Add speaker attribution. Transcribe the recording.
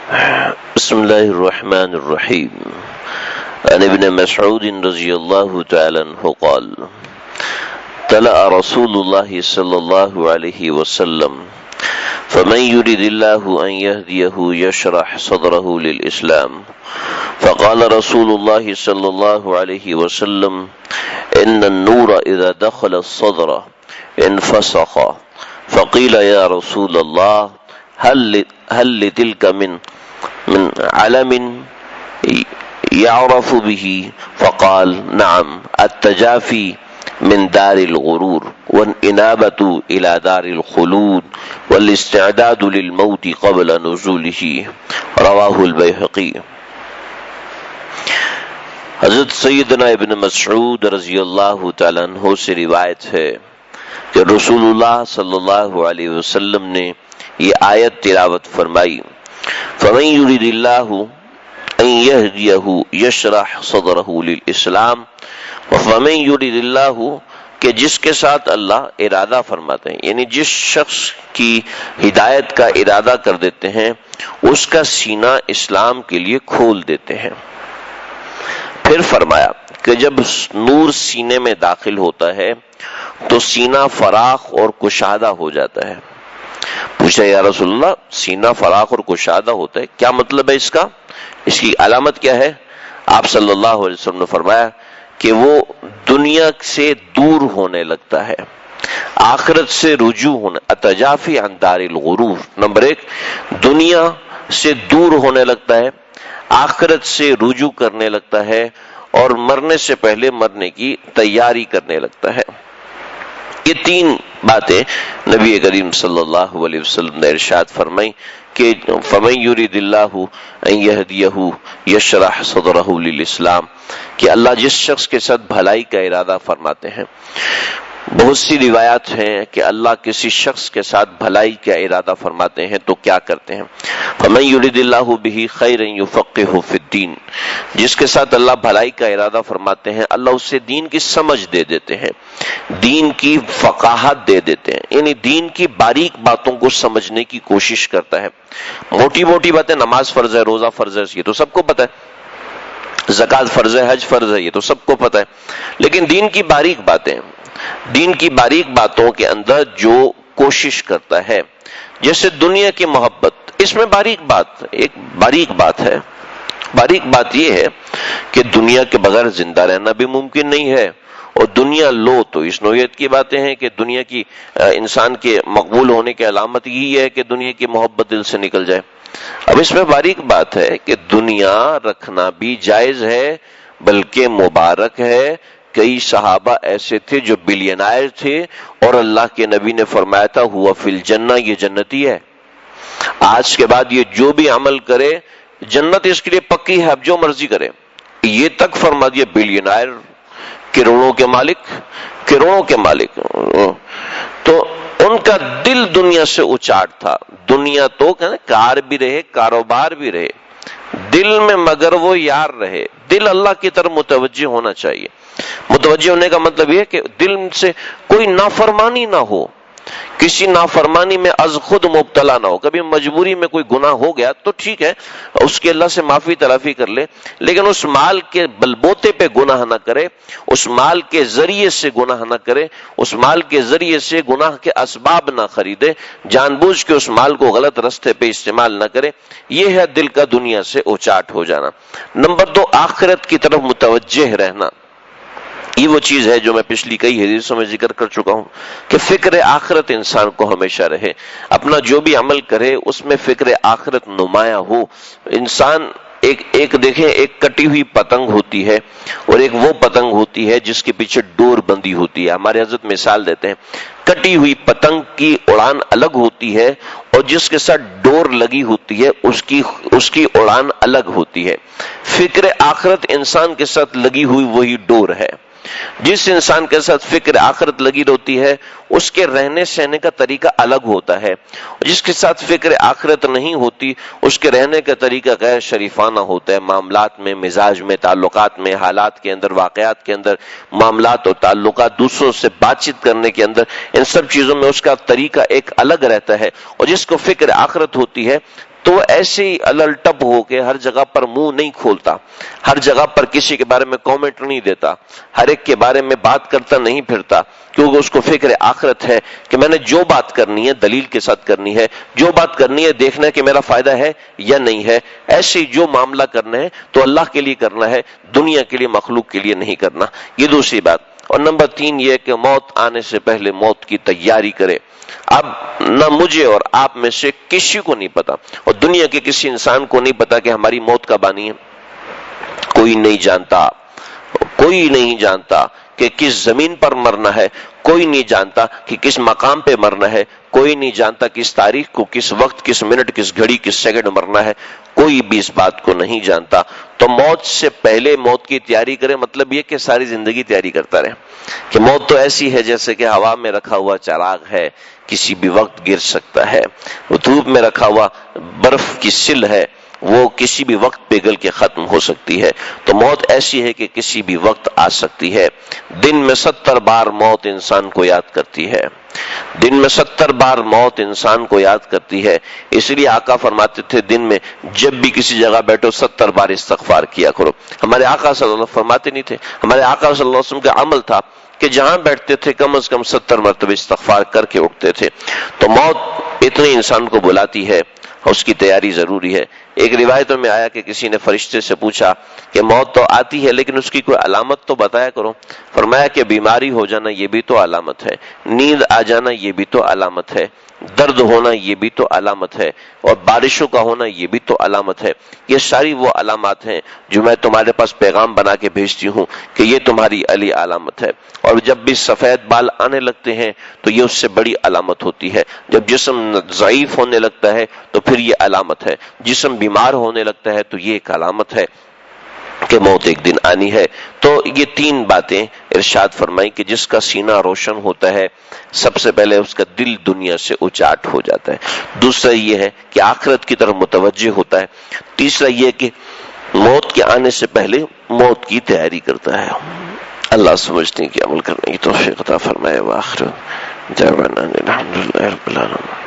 Speaker 1: بسم الله الرحمن الرحيم. عن ابن مسعود رضي الله تعالى عنه قال: طلع رسول الله صلى الله عليه وسلم فمن يريد الله أن يهديه يشرح صدره للإسلام. فقال رسول الله صلى الله عليه وسلم: إن النور إذا دخل الصدر انفسخ. فقيل يا رسول الله هل لتلك من علم يعرف به؟ فقال: نعم، التجافي من دار الغرور والإنابة إلى دار الخلود والاستعداد للموت قبل نزوله. رواہ البیہقی. حضرت سیدنا ابن مسعود رضی اللہ تعالیٰ عنہ سے روایت ہے کہ رسول اللہ صلی اللہ علیہ وسلم نے یہ آیت تلاوت فرمائی: فَمَن يُرِدِ اللَّهُ أَن يَهْدِيَهُ يَشْرَحْ صَدْرَهُ لِلْإِسْلَامِ. وَفَمَن يُرِدِ اللَّهُ کہ جس کے ساتھ اللہ ارادہ فرماتے ہیں، یعنی جس شخص کی ہدایت کا ارادہ کر دیتے ہیں اس کا سینہ اسلام کے لیے کھول دیتے ہیں. پھر فرمایا کہ جب نور سینے میں داخل ہوتا ہے تو سینہ فراخ اور کشادہ ہو جاتا ہے. پوچھا یا رسول اللہ، سینہ فراخ اور کشادہ ہوتا ہے، کیا مطلب ہے اس کا؟ اس کی علامت کیا ہے؟ آپ صلی اللہ علیہ وسلم نے فرمایا کہ وہ دنیا سے دور ہونے لگتا ہے، آخرت سے رجوع ہونے. التجافی عن دار الغرور. نمبر 1، دنیا سے دور ہونے لگتا ہے، آخرت سے رجوع کرنے لگتا ہے، اور مرنے سے پہلے مرنے کی تیاری کرنے لگتا ہے. یہ 3 باتیں نبی کریم صلی اللہ علیہ وسلم نے ارشاد فرمائی کہ فَمَن يُرِدِ اللَّهُ أَن يَهْدِيَهُ يَشْرَحْ صَدْرَهُ لِلْإِسْلَامِ کہ اللہ جس شخص کے ساتھ بھلائی کا ارادہ فرماتے ہیں. بہت سی روایات ہیں کہ اللہ کسی شخص کے ساتھ بھلائی کا ارادہ فرماتے ہیں تو کیا کرتے ہیں؟ فَمَن يُرِدِ اللَّهُ بِهِ خَيْرًا يُفَقِّهُ فِي الدِّينِ جس کے ساتھ اللہ بھلائی کا ارادہ فرماتے ہیں اللہ اسے دین کی سمجھ دے دیتے ہیں، دین کی فقاہت دے دیتے ہیں، یعنی دین کی باریک باتوں کو سمجھنے کی کوشش کرتا ہے. موٹی موٹی باتیں، نماز فرض ہے، روزہ فرض ہے، یہ تو سب کو پتہ ہے، زکوٰۃ فرض ہے، حج فرض ہے، یہ تو سب کو پتہ ہے. لیکن دین کی باریک باتیں، دین کی باریک باتوں کے اندر جو کوشش کرتا ہے، جیسے دنیا کی محبت، اس میں باریک بات ہے. باریک بات یہ ہے کہ دنیا کے بغیر زندہ رہنا بھی ممکن نہیں ہے، اور دنیا لو تو اس نوعیت کی باتیں ہیں کہ دنیا کی انسان کے مقبول ہونے کی علامت یہی ہے کہ دنیا کی محبت دل سے نکل جائے. اب اس میں باریک بات ہے کہ دنیا رکھنا بھی جائز ہے بلکہ مبارک ہے. کئی صحابہ ایسے تھے جو بلینائر تھے اور اللہ کے نبی نے فرمایا تھا ہوا فی الجنہ، یہ جنتی ہے، آج کے بعد یہ جو بھی عمل کرے جنت اس کے لیے پکی ہے، اب جو مرضی کرے. یہ تک فرما دیا بلینائر، کروڑوں کے مالک. تو ان کا دل دنیا سے اچاٹ تھا. دنیا تو کار بھی رہے، کاروبار بھی رہے، دل میں مگر وہ یار رہے. دل اللہ کی طرف متوجہ ہونا چاہیے. متوجہ ہونے کا مطلب یہ کہ دل سے کوئی نافرمانی نہ ہو، کسی نافرمانی میں از خود مبتلا نہ ہو. کبھی مجبوری میں کوئی گناہ ہو گیا تو ٹھیک ہے، اس کے اللہ سے معافی تلافی کر لے، لیکن اس مال کے بلبوتے پہ گناہ نہ کرے، اس مال کے ذریعے سے گناہ نہ کرے، اس مال کے ذریعے سے گناہ کے اسباب نہ خریدے، جان بوجھ کے اس مال کو غلط رستے پہ استعمال نہ کرے. یہ ہے دل کا دنیا سے اچاٹ ہو جانا. نمبر 2، آخرت کی طرف متوجہ رہنا. یہ وہ چیز ہے جو میں پچھلی کئی حدیثوں میں ذکر کر چکا ہوں کہ فکر آخرت انسان کو ہمیشہ رہے. اپنا جو بھی عمل کرے اس میں فکر آخرت نمایاں ہو. انسان ایک دیکھیں، ایک کٹی ہوئی پتنگ ہوتی ہے اور ایک وہ پتنگ ہوتی ہے جس کے پیچھے ڈور بندی ہوتی ہے. ہمارے حضرت مثال دیتے ہیں، کٹی ہوئی پتنگ کی اڑان الگ ہوتی ہے اور جس کے ساتھ ڈور لگی ہوتی ہے اس کی اڑان الگ ہوتی ہے. فکر آخرت انسان کے ساتھ لگی ہوئی وہی ڈور ہے. جس انسان کے ساتھ فکر آخرت لگی ہوتی ہے اس کے رہنے سہنے کا طریقہ الگ ہوتا ہے. جس کے ساتھ فکر آخرت نہیں ہوتی اس کے رہنے کا طریقہ غیر شریفانہ ہوتا ہے. معاملات میں، مزاج میں، تعلقات میں، حالات کے اندر، واقعات کے اندر، معاملات اور تعلقات، دوسروں سے بات چیت کرنے کے اندر، ان سب چیزوں میں اس کا طریقہ ایک الگ رہتا ہے. اور جس کو فکر آخرت ہوتی ہے تو وہ ایسے ہی الل ٹپ ہو کے ہر جگہ پر منہ نہیں کھولتا، ہر جگہ پر کسی کے بارے میں کامنٹ نہیں دیتا، ہر ایک کے بارے میں بات کرتا نہیں پھرتا، کیونکہ اس کو فکر آخرت ہے کہ میں نے جو بات کرنی ہے دلیل کے ساتھ کرنی ہے، جو بات کرنی ہے دیکھنا ہے کہ میرا فائدہ ہے یا نہیں ہے، ایسے ہی جو معاملہ کرنا ہے تو اللہ کے لیے کرنا ہے، دنیا کے لیے مخلوق کے لیے نہیں کرنا۔ یہ دوسری بات۔ اور نمبر 3 یہ کہ موت آنے سے پہلے موت کی تیاری کرے۔ اب نہ مجھے اور آپ میں سے کسی کو نہیں پتا، اور دنیا کے کسی انسان کو نہیں پتا کہ ہماری موت کب آنی ہے۔ کوئی نہیں جانتا، کوئی نہیں جانتا کہ کس زمین پر مرنا ہے، کوئی نہیں جانتا کہ کس مقام پہ مرنا ہے، کوئی نہیں جانتا کس تاریخ کو، کس وقت، کس منٹ، کس گھڑی، کس سیکنڈ مرنا ہے، کوئی بھی اس بات کو نہیں جانتا۔ تو موت سے پہلے موت کی تیاری کرے، مطلب یہ کہ ساری زندگی تیاری کرتا رہے کہ موت تو ایسی ہے جیسے کہ ہوا میں رکھا ہوا چراغ ہے، کسی بھی وقت گر سکتا ہے، وہ دھوپ میں رکھا ہوا برف کی سل ہے، وہ کسی بھی وقت پگھل کے ختم ہو سکتی ہے۔ تو موت ایسی ہے کہ کسی بھی وقت آ سکتی ہے۔ دن میں 70 بار موت انسان کو یاد کرتی ہے، دن میں 70 بار موت انسان کو یاد کرتی ہے۔ اس لیے آقا فرماتے تھے دن میں جب بھی کسی جگہ بیٹھو 70 بار استغفار کیا کرو۔ ہمارے آقا صلی اللہ علیہ وسلم فرماتے نہیں تھے، ہمارے آقا صلی اللہ علیہ وسلم کا عمل تھا کہ جہاں بیٹھتے تھے کم از کم 70 مرتبہ استغفار کر کے اٹھتے تھے۔ تو موت اتنے انسان کو بلاتی ہے، اس کی تیاری ضروری ہے۔ ایک روایتوں میں آیا کہ کسی نے فرشتے سے پوچھا کہ موت تو آتی ہے لیکن اس کی کوئی علامت تو بتایا کرو۔ فرمایا کہ بیماری ہو جانا یہ بھی تو علامت ہے، نیند آ جانا یہ بھی تو علامت ہے، درد ہونا یہ بھی تو علامت ہے، اور بارشوں کا ہونا یہ بھی تو علامت ہے۔ یہ ساری وہ علامات ہیں جو میں تمہارے پاس پیغام بنا کے بھیجتی ہوں کہ یہ تمہاری علی علامت ہے۔ اور جب بھی سفید بال آنے لگتے ہیں تو یہ اس سے بڑی علامت ہوتی ہے۔ جب جسم ضعیف ہونے لگتا ہے تو پھر یہ علامت ہے، جسم بیمار ہونے لگتا ہے تو یہ ایک علامت ہے کہ موت ایک دن آنی ہے۔ تو یہ 3 باتیں ارشاد فرمائی کہ جس کا سینہ روشن ہوتا ہے سب سے پہلے اس کا دل دنیا سے اچاٹ ہو جاتا ہے، دوسرا یہ ہے کہ آخرت کی طرف متوجہ ہوتا ہے، تیسرا یہ کہ موت کے آنے سے پہلے موت کی تیاری کرتا ہے۔ اللہ سمجھنے کی عمل کرنے کی توفیق عطا فرمائے۔ وآخر دعوانا الحمدللہ رب العالمین۔